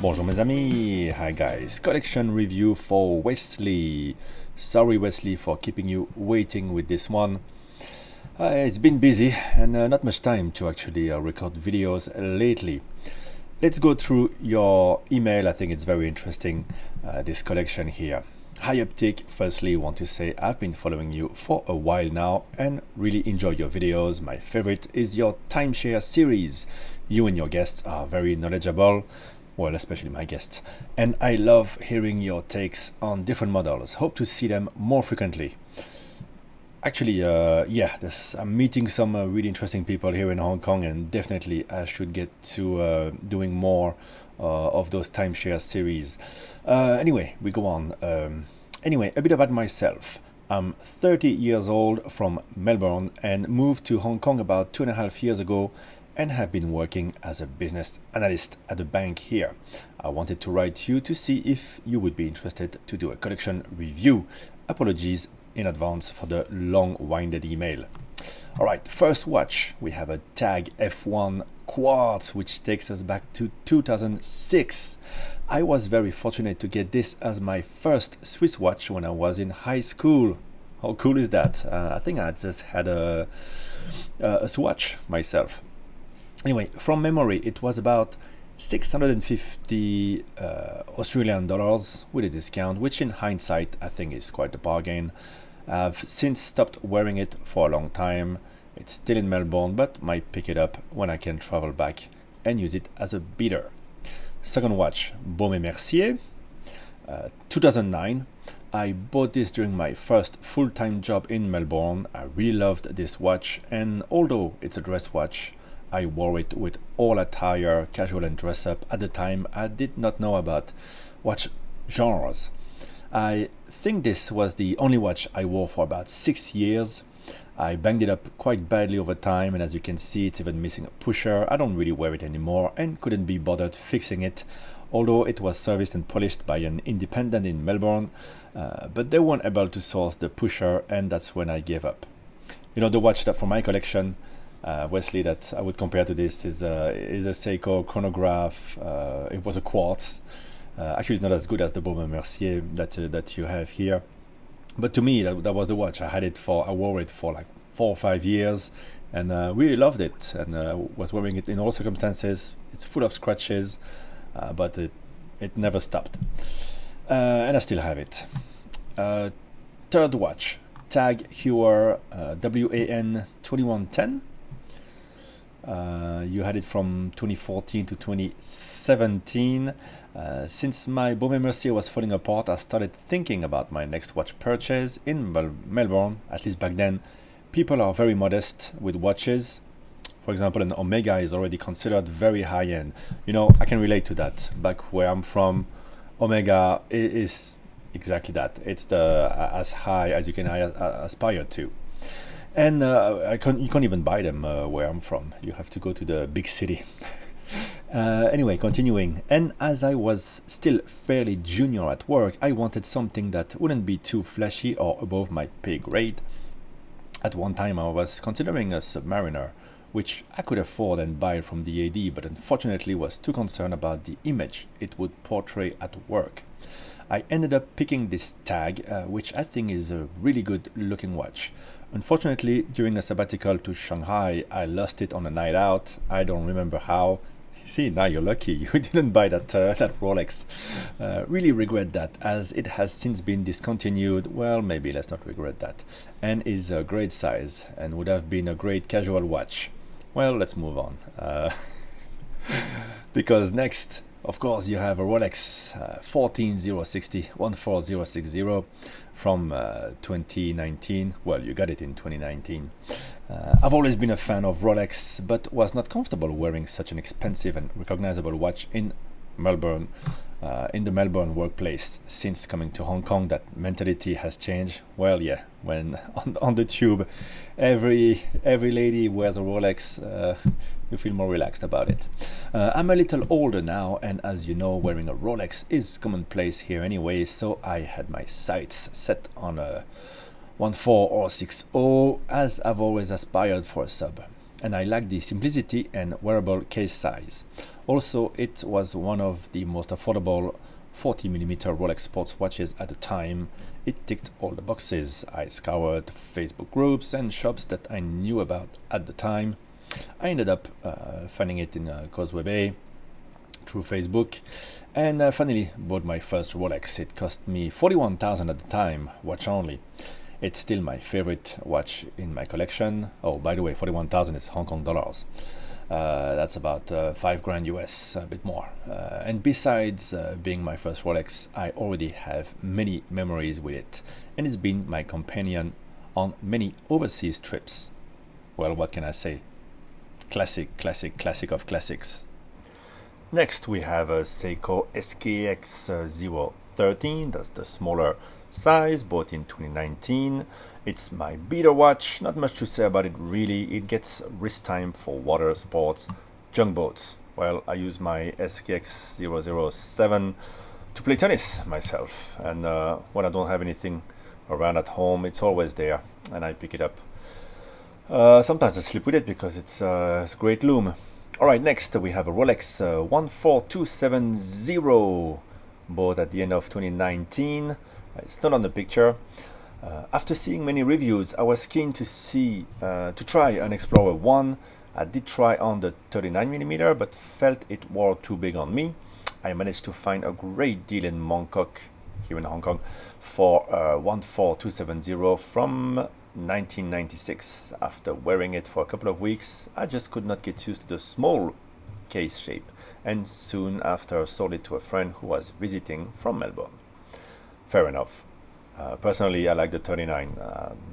Bonjour mes amis, hi guys, collection review for Wesley. Sorry Wesley for keeping you waiting with this one. It's been busy and not much time to actually record videos lately. Let's go through your email. I think it's very interesting, this collection here. Hi Uptick, firstly want to say I've been following you for a while now and really enjoy your videos. My favorite is your timeshare series. You and your guests are very knowledgeable, well, especially my guests, and I love hearing your takes on different models. Hope to see them more frequently. Actually, I'm meeting some really interesting people here in Hong Kong, and definitely I should get to doing more of those timeshare series. Anyway, we go on. Anyway, a bit about myself. I'm 30 years old from Melbourne and moved to Hong Kong about 2.5 years ago and have been working as a business analyst at a bank here. I wanted to write you to see if you would be interested to do a collection review. Apologies in advance for the long-winded email. All right, first watch, we have a TAG F1 Quartz, which takes us back to 2006. I was very fortunate to get this as my first Swiss watch when I was in high school. How cool is that? I think I just had a swatch myself. Anyway, from memory, it was about 650 Australian dollars with a discount, which in hindsight I think is quite a bargain. I've since stopped wearing it for a long time. It's still in Melbourne, but might pick it up when I can travel back and use it as a beater. Second watch, Baume & Mercier, 2009. I bought this during my first full-time job in Melbourne. I really loved this watch, and although it's a dress watch, I wore it with all attire, casual and dress up. At the time, I did not know about watch genres. I think this was the only watch I wore for about 6 years. I banged it up quite badly over time, and as you can see, it's even missing a pusher. I don't really wear it anymore and couldn't be bothered fixing it, although it was serviced and polished by an independent in Melbourne, but they weren't able to source the pusher, and that's when I gave up. You know, the watch that for my collection, Wesley, that I would compare to this is a Seiko chronograph. It was a quartz. Actually, it's not as good as the Baume & Mercier that you have here, but to me that was the watch. I wore it for like 4 or 5 years, and really loved it, and was wearing it in all circumstances. It's full of scratches, but it never stopped, and I still have it. Third watch, TAG Heuer WAN 2110. You had it from 2014 to 2017. Since my Baume & Mercier was falling apart, I started thinking about my next watch purchase in Melbourne. At least back then, people are very modest with watches. For example, an Omega is already considered very high-end. You know, I can relate to that. Back where I'm from, Omega is exactly that. It's as high as you can aspire to. And you can't even buy them where I'm from. You have to go to the big city. Anyway, continuing. And as I was still fairly junior at work, I wanted something that wouldn't be too flashy or above my pay grade. At one time, I was considering a Submariner, which I could afford and buy from the AD, but unfortunately was too concerned about the image it would portray at work. I ended up picking this TAG, which I think is a really good looking watch. Unfortunately, during a sabbatical to Shanghai, I lost it on a night out. I don't remember how. See, now you're lucky you didn't buy that Rolex. Really regret that, as it has since been discontinued. Well, maybe let's not regret that. And is a great size and would have been a great casual watch. Well, let's move on. Because next, of course, you have a Rolex 14060 from 2019. Well, you got it in 2019. I've always been a fan of Rolex, but was not comfortable wearing such an expensive and recognizable watch in Melbourne, in the Melbourne workplace. Since coming to Hong Kong, that mentality has changed. Well, yeah, when on the tube, every lady wears a Rolex, you feel more relaxed about it. I'm a little older now, and as you know, wearing a Rolex is commonplace here anyway, so I had my sights set on a 14 or 60, as I've always aspired for a sub. and I like the simplicity and wearable case size. Also, it was one of the most affordable 40mm Rolex sports watches at the time. It ticked all the boxes. I scoured Facebook groups and shops that I knew about at the time. I ended up finding it in Causeway Bay through Facebook, and finally bought my first Rolex. It cost me 41,000 at the time, watch only. It's still my favorite watch in my collection. Oh, by the way, 41,000 is Hong Kong dollars. That's about 5 grand US, a bit more. And besides being my first Rolex, I already have many memories with it, and it's been my companion on many overseas trips. Well, what can I say? Classic, classic, classic of classics. Next we have a Seiko SKX013, that's the smaller size, bought in 2019. It's my beater watch, not much to say about it really. It gets wrist time for water sports, junk boats. Well, I use my SKX007 to play tennis myself, and when I don't have anything around at home, it's always there, and I pick it up. Sometimes I sleep with it because it's a great loom. Alright, next we have a Rolex 14270, bought at the end of 2019. It's not on the picture. After seeing many reviews, I was keen to try an Explorer I. I did try on the 39mm, but felt it wore too big on me. I managed to find a great deal in Mongkok, here in Hong Kong, for 14270 from 1996. After wearing it for a couple of weeks, I just could not get used to the small case shape, and soon after sold it to a friend who was visiting from Melbourne. Fair enough. Personally, I like the 39,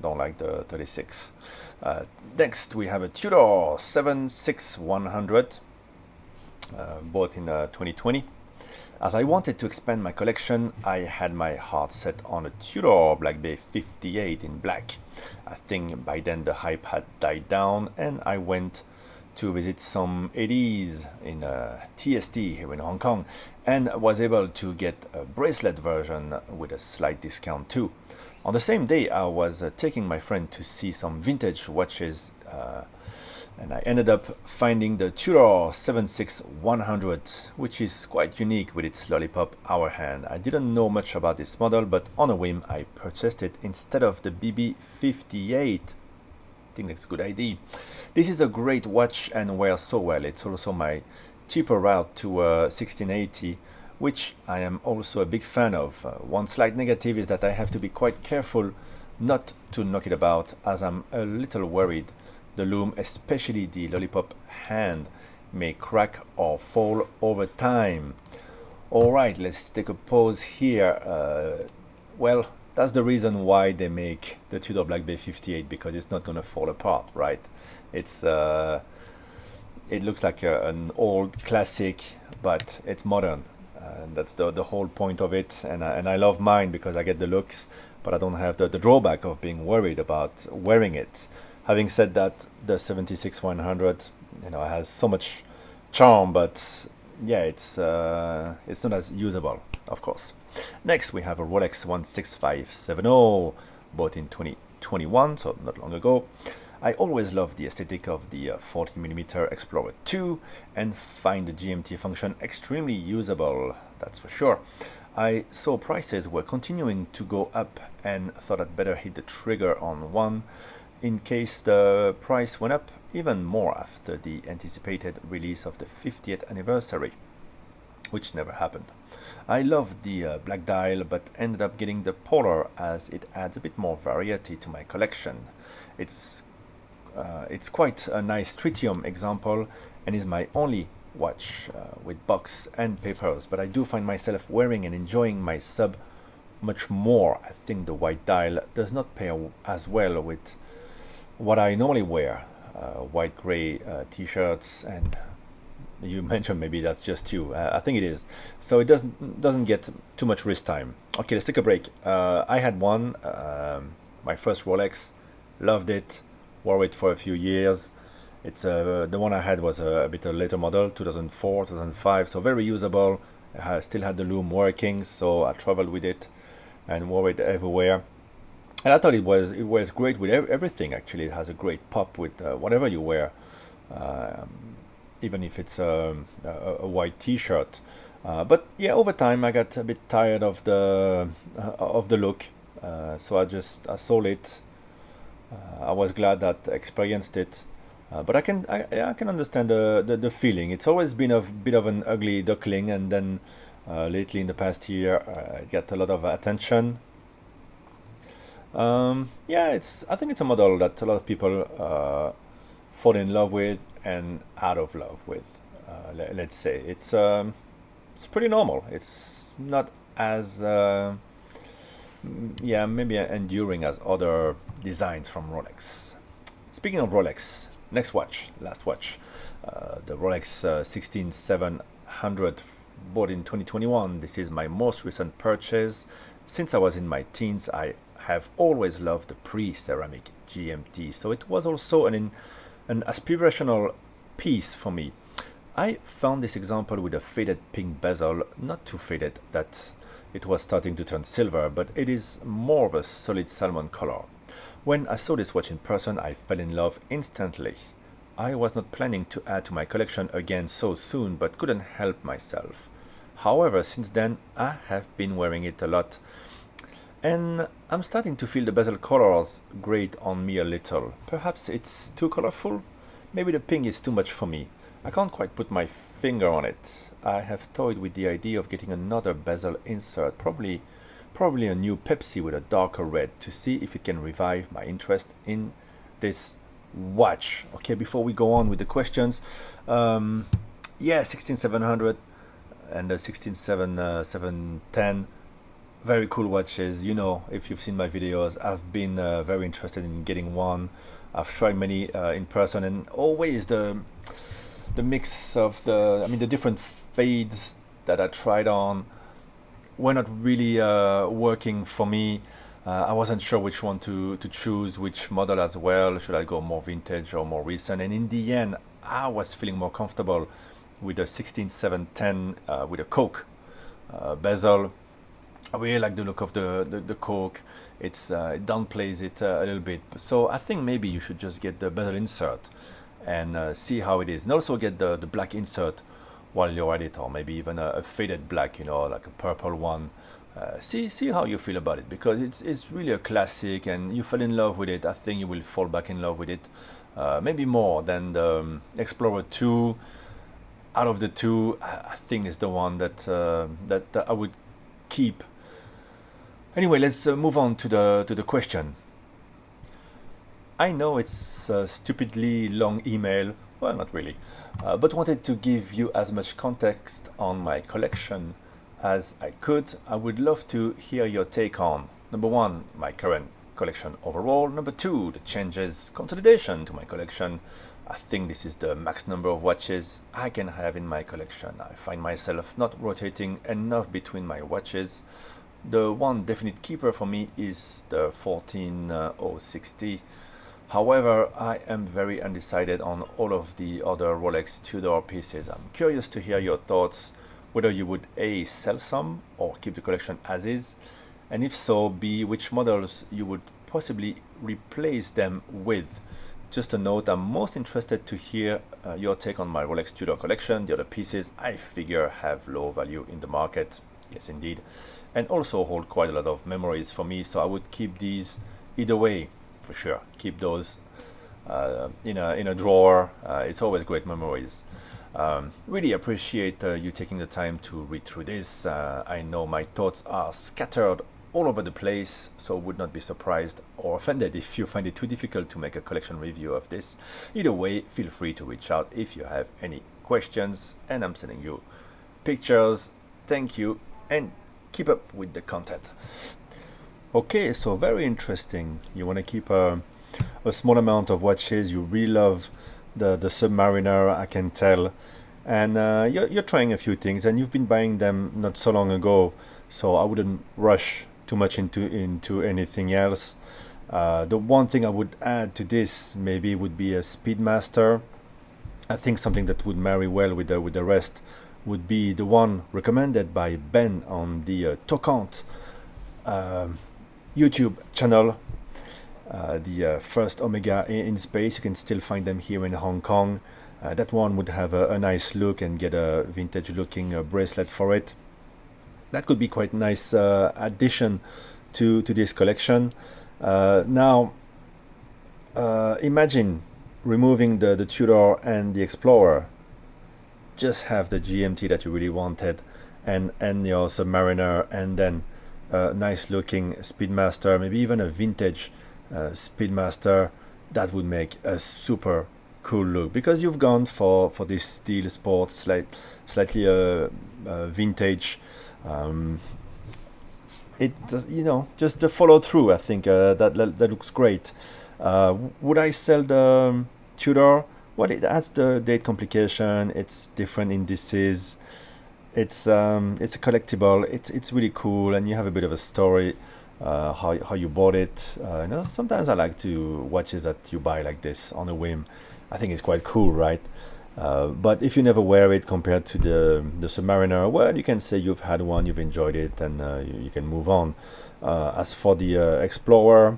don't like the 36. Next, we have a Tudor 76100, bought in 2020. As I wanted to expand my collection, I had my heart set on a Tudor Black Bay 58 in black. I think by then the hype had died down, and I went to visit some 80s in TST here in Hong Kong, and was able to get a bracelet version with a slight discount too. On the same day, I was taking my friend to see some vintage watches, and I ended up finding the Tudor 76100, which is quite unique with its lollipop hour hand. I didn't know much about this model, but on a whim I purchased it instead of the BB58. I think that's a good idea. This is a great watch and wears so well. It's also my cheaper route to 1680, which I am also a big fan of. One slight negative is that I have to be quite careful not to knock it about, as I'm a little worried the loom, especially the lollipop hand, may crack or fall over time. Alright, let's take a pause here. Well, that's the reason why they make the Tudor Black Bay 58, because it's not gonna fall apart, right? It's it looks like an old classic, but it's modern. And that's the whole point of it, and I love mine because I get the looks, but I don't have the drawback of being worried about wearing it. Having said that, the 76100, has so much charm, but yeah, it's not as usable, of course. Next, we have a Rolex 16570, bought in 2021, so not long ago. I always loved the aesthetic of the 40mm Explorer II, and find the GMT function extremely usable, that's for sure. I saw prices were continuing to go up, and thought I'd better hit the trigger on one, in case the price went up even more after the anticipated release of the 50th anniversary, which never happened. I loved the black dial, but ended up getting the polar, as it adds a bit more variety to my collection. It's quite a nice tritium example, and is my only watch with box and papers, but I do find myself wearing and enjoying my sub much more. I think the white dial does not pair as well with what I normally wear, white gray t-shirts, and you mentioned maybe that's just you. I think it is. So it doesn't get too much wrist time. Okay, let's take a break. I had one, my first Rolex, loved it, wore it for a few years. It's the one I had was a bit a later model, 2004, 2005, so very usable. I still had the loom working, so I traveled with it and wore it everywhere. And I thought it was great with everything. Actually, it has a great pop with whatever you wear, even if it's a white T-shirt. But yeah, over time I got a bit tired of the look, so I sold it. I was glad that I experienced it, but I can understand the feeling. It's always been a bit of an ugly duckling, and then lately in the past year, it got a lot of attention. Yeah, I think it's a model that a lot of people fall in love with and out of love with. Let's say it's pretty normal. It's not as yeah, maybe enduring as other designs from Rolex. Speaking of Rolex, next watch, last watch, the Rolex 16700, bought in 2021. This is my most recent purchase. Since I was in my teens, I have always loved the pre-ceramic GMT, so it was also an aspirational piece for me. I found this example with a faded pink bezel, not too faded that it was starting to turn silver, but it is more of a solid salmon color. When I saw this watch in person, I fell in love instantly. I was not planning to add to my collection again so soon, but couldn't help myself. However, since then, I have been wearing it a lot, and I'm starting to feel the bezel colors grate on me a little. Perhaps it's too colorful? Maybe the pink is too much for me. I can't quite put my finger on it. I have toyed with the idea of getting another bezel insert, probably a new Pepsi with a darker red, to see if it can revive my interest in this watch. Okay, before we go on with the questions, yeah, 16700 and the 16710, very cool watches. You know, if you've seen my videos, I've been very interested in getting one. I've tried many in person, and always the mix of the different fades that I tried on were not really working for me. I wasn't sure which one to choose, which model as well. Should I go more vintage or more recent? And in the end, I was feeling more comfortable with the 16710 with a Coke bezel. I really like the look of the Coke. It downplays it a little bit. So I think maybe you should just get the bezel insert and see how it is. And also get the black insert while you're at it, or maybe even a faded black, like a purple one. See how you feel about it, because it's really a classic, and you fell in love with it. I think you will fall back in love with it, maybe more than the Explorer II. Out of the two, I think it's the one that I would keep. Anyway, let's move on to the question. I know it's a stupidly long email, well, not really, but wanted to give you as much context on my collection as I could. I would love to hear your take on, number one, my current collection overall, number two, the changes, consolidation to my collection. I think this is the max number of watches I can have in my collection. I find myself not rotating enough between my watches. The one definite keeper for me is the 14060. However, I am very undecided on all of the other Rolex Tudor pieces. I'm curious to hear your thoughts, whether you would A, sell some or keep the collection as is, and if so, B, which models you would possibly replace them with. Just a note, I'm most interested to hear your take on my Rolex Tudor collection. The other pieces I figure have low value in the market. Yes, indeed. And also hold quite a lot of memories for me, so I would keep these either way, for sure. Keep those in a drawer. It's always great memories. Really appreciate you taking the time to read through this. I know my thoughts are scattered all over the place, so would not be surprised or offended if you find it too difficult to make a collection review of this. Either way, feel free to reach out if you have any questions, and I'm sending you pictures. Thank you, and keep up with the content. Okay, so very interesting. You want to keep a small amount of watches. You really love the Submariner, I can tell, and you're trying a few things, and you've been buying them not so long ago, so I wouldn't rush too much into anything else. The one thing I would add to this maybe would be a Speedmaster. I think something that would marry well with the rest would be the one recommended by Ben on the Tocant YouTube channel. the first Omega in space. You can still find them here in Hong Kong. That one would have a nice look and get a vintage looking bracelet for it. That could be quite nice addition to this collection. Now, imagine removing the Tudor and the Explorer. Just have the GMT that you really wanted, and your Submariner, and then a nice looking Speedmaster, maybe even a vintage Speedmaster. That would make a super cool look, because you've gone for this steel sports, slightly vintage. It, you know, just the follow through, I think that looks great. Would I sell the Tudor? Well, it adds the date complication. It's different indices. It's a collectible. It's really cool, and you have a bit of a story how you bought it. You know, sometimes I like to watches that you buy like this on a whim. I think it's quite cool, right? But if you never wear it compared to the Submariner, well, you can say you've had one, you've enjoyed it, and you can move on. As for the Explorer,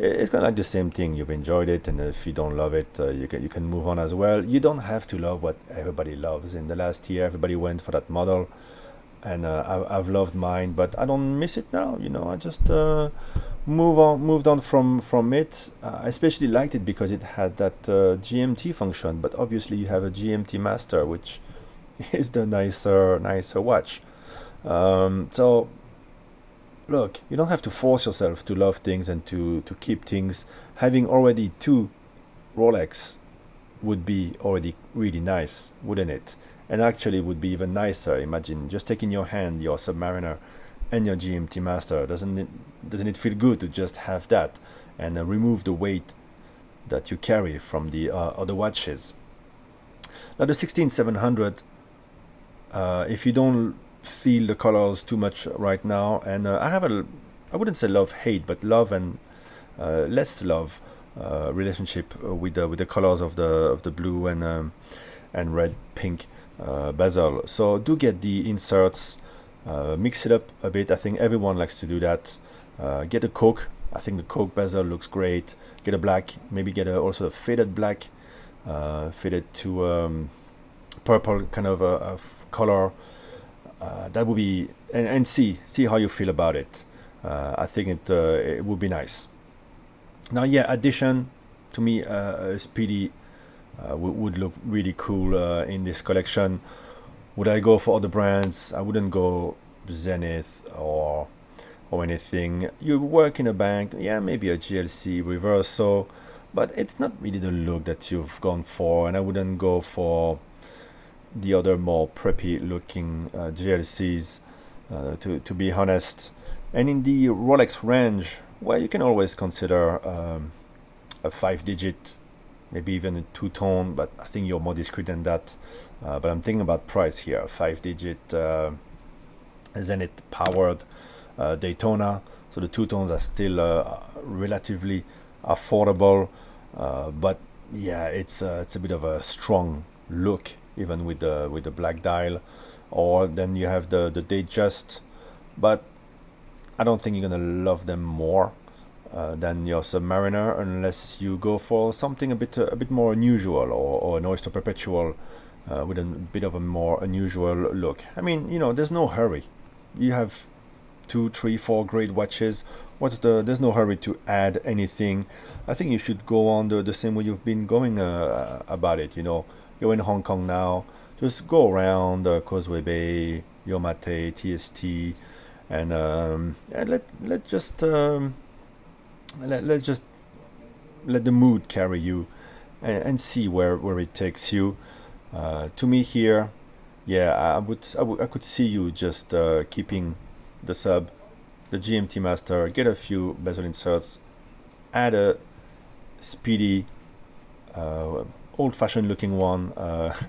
it's kind of like the same thing. You've enjoyed it, and if you don't love it, you can move on as well. You don't have to love what everybody loves. In the last year, everybody went for that model, and I've loved mine, but I don't miss it now. You know, I just moved on from it. I especially liked it because it had that GMT function, but obviously you have a GMT Master, which is the nicer watch. So look, you don't have to force yourself to love things and to keep things. Having already two Rolex would be already really nice, wouldn't it? And actually would be even nicer. Imagine just taking your hand, your Submariner and your GMT Master. Doesn't it feel good to just have that and remove the weight that you carry from the other watches? Now the 16700, if you don't feel the colors too much right now, and I wouldn't say love-hate, but love and less love relationship with the colors of the blue and red, pink bezel. So do get the inserts, mix it up a bit. I think everyone likes to do that. Get a Coke. I think the Coke bezel looks great. Get a black, maybe get also a faded black, faded to purple kind of a color. That would be, and see how you feel about it. I think it would be nice. Now, yeah, addition to me, Speedy would look really cool in this collection. Would I go for other brands? I wouldn't go Zenith or anything. You work in a bank, yeah, maybe a GLC Reverso, but it's not really the look that you've gone for, and I wouldn't go for the other more preppy looking GLCs, to be honest. And in the Rolex range, well, you can always consider a 5-digit, maybe even a 2-tone, but I think you're more discreet than that. But I'm thinking about price here. 5-digit Zenith powered Daytona, so the 2-tones are still relatively affordable, but yeah, it's a bit of a strong look, even with the black dial. Or then you have the Datejust, but I don't think you're gonna love them more than your Submariner, unless you go for something a bit more unusual, or an Oyster Perpetual with a bit of a more unusual look. I mean, you know, there's no hurry. You have 2, 3, 4 great watches. There's no hurry to add anything. I think you should go on the same way you've been going about it. You know, you're in Hong Kong now. Just go around Causeway Bay, Yomate, TST, and let's just let the mood carry you, and see where it takes you. To me here, yeah, I could see you just keeping the sub, the GMT Master, get a few bezel inserts, add a Speedy, old-fashioned looking one,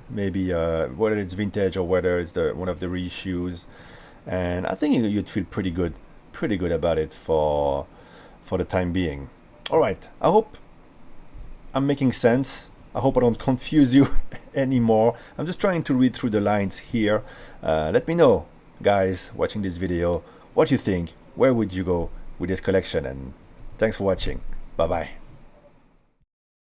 maybe whether it's vintage or whether it's one of the reissues, and I think you'd feel pretty good about it for the time being. All right, I hope I'm making sense. I hope I don't confuse you anymore. I'm just trying to read through the lines here. Let me know, guys, watching this video, what you think. Where would you go with this collection? And thanks for watching. Bye bye.